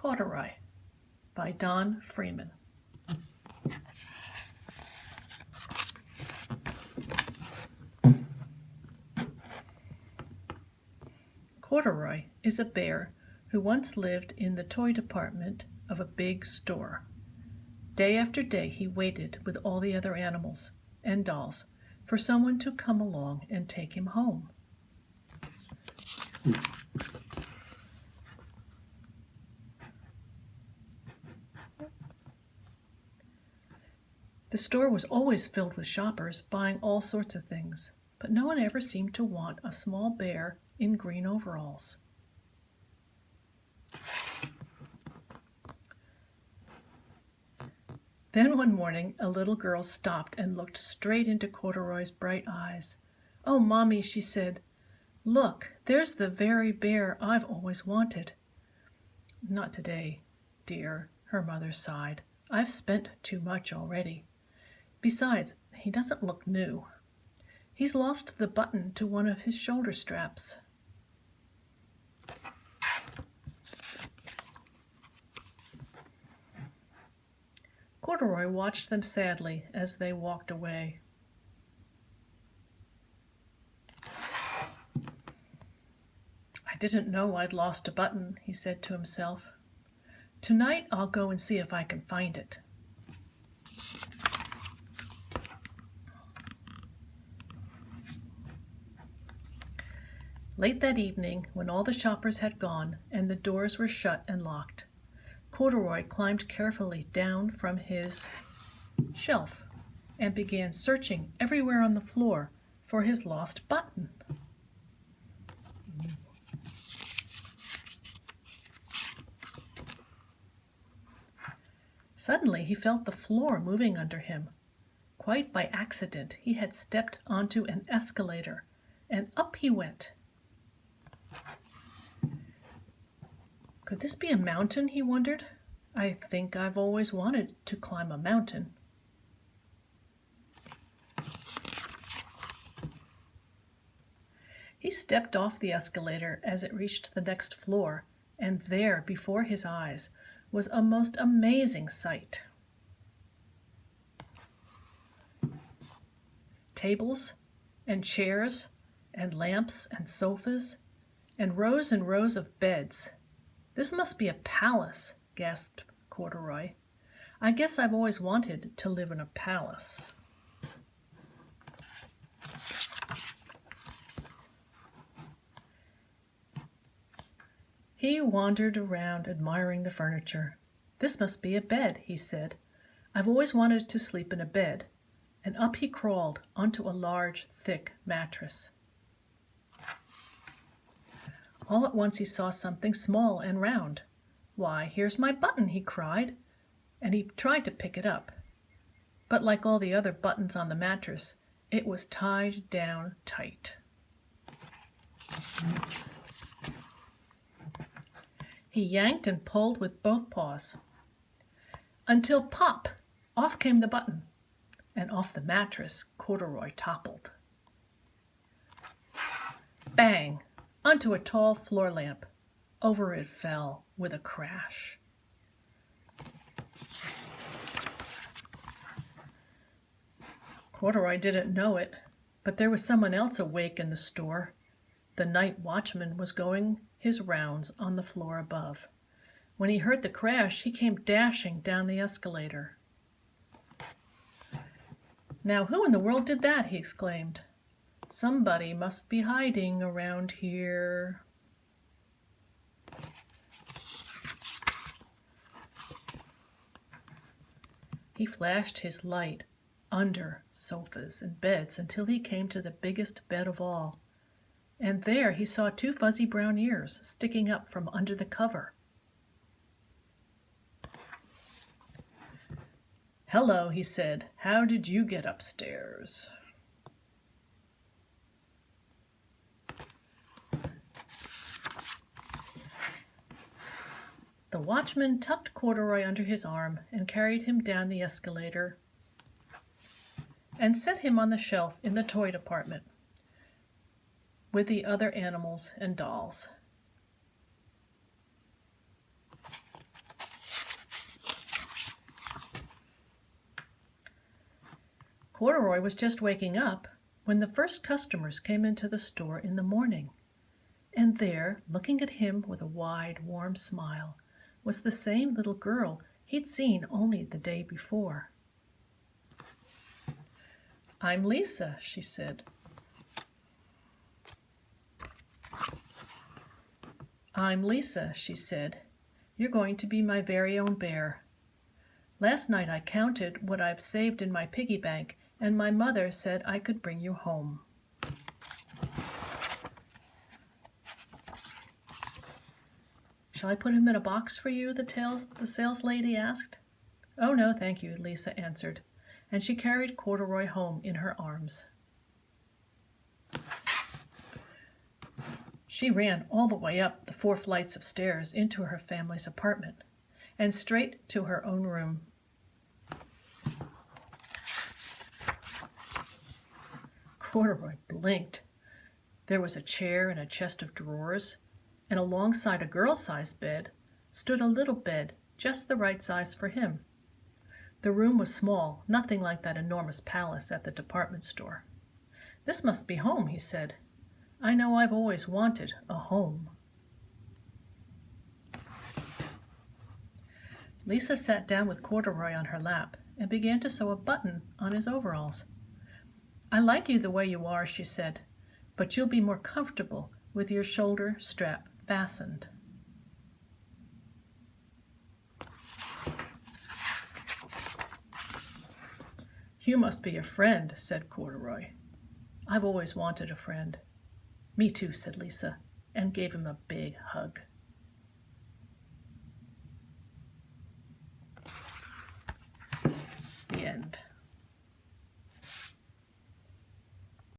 Corduroy by Don Freeman. Corduroy is a bear who once lived in the toy department of a big store. Day after day he waited with all the other animals and dolls for someone to come along and take him home. The store was always filled with shoppers buying all sorts of things, but no one ever seemed to want a small bear in green overalls. Then one morning, a little girl stopped and looked straight into Corduroy's bright eyes. "Oh, Mommy," she said, "look, there's the very bear I've always wanted." "Not today, dear," her mother sighed. "I've spent too much already. Besides, he doesn't look new. He's lost the button to one of his shoulder straps." Corduroy watched them sadly as they walked away. "I didn't know I'd lost a button," he said to himself. "Tonight I'll go and see if I can find it." Late that evening, when all the shoppers had gone and the doors were shut and locked, Corduroy climbed carefully down from his shelf and began searching everywhere on the floor for his lost button. Suddenly he felt the floor moving under him. Quite by accident, he had stepped onto an escalator, and up he went. Could this be a mountain, he wondered? I think I've always wanted to climb a mountain. He stepped off the escalator as it reached the next floor, and there, before his eyes, was a most amazing sight. Tables and chairs and lamps and sofas and rows of beds. "This must be a palace," gasped Corduroy. "I guess I've always wanted to live in a palace." He wandered around admiring the furniture. "This must be a bed," he said. "I've always wanted to sleep in a bed." And up he crawled onto a large, thick mattress. All at once he saw something small and round. "Why, here's my button," he cried, and he tried to pick it up. But like all the other buttons on the mattress, it was tied down tight. He yanked and pulled with both paws, until pop! Off came the button, and off the mattress Corduroy toppled. Bang! Onto a tall floor lamp. Over it fell with a crash. Corduroy didn't know it, but there was someone else awake in the store. The night watchman was going his rounds on the floor above. When he heard the crash, he came dashing down the escalator. "Now, who in the world did that?" he exclaimed. "Somebody must be hiding around here." He flashed his light under sofas and beds until he came to the biggest bed of all. And there he saw two fuzzy brown ears sticking up from under the cover. "Hello," he said. "How did you get upstairs?" The watchman tucked Corduroy under his arm and carried him down the escalator and set him on the shelf in the toy department with the other animals and dolls. Corduroy was just waking up when the first customers came into the store in the morning. And there, looking at him with a wide, warm smile, was the same little girl he'd seen only the day before. "I'm Lisa," she said. "I'm Lisa," she said. "You're going to be my very own bear. Last night I counted what I've saved in my piggy bank, and my mother said I could bring you home." "Shall I put him in a box for you?" the sales lady asked. "Oh, no, thank you," Lisa answered, and she carried Corduroy home in her arms. She ran all the way up the 4 flights of stairs into her family's apartment and straight to her own room. Corduroy blinked. There was a chair and a chest of drawers, and alongside a girl-sized bed stood a little bed just the right size for him. The room was small, nothing like that enormous palace at the department store. "This must be home," he said. "I know I've always wanted a home." Lisa sat down with Corduroy on her lap and began to sew a button on his overalls. "I like you the way you are," she said, "but you'll be more comfortable with your shoulder strap fastened." "You must be a friend," said Corduroy. "I've always wanted a friend." "Me too," said Lisa, and gave him a big hug. The end.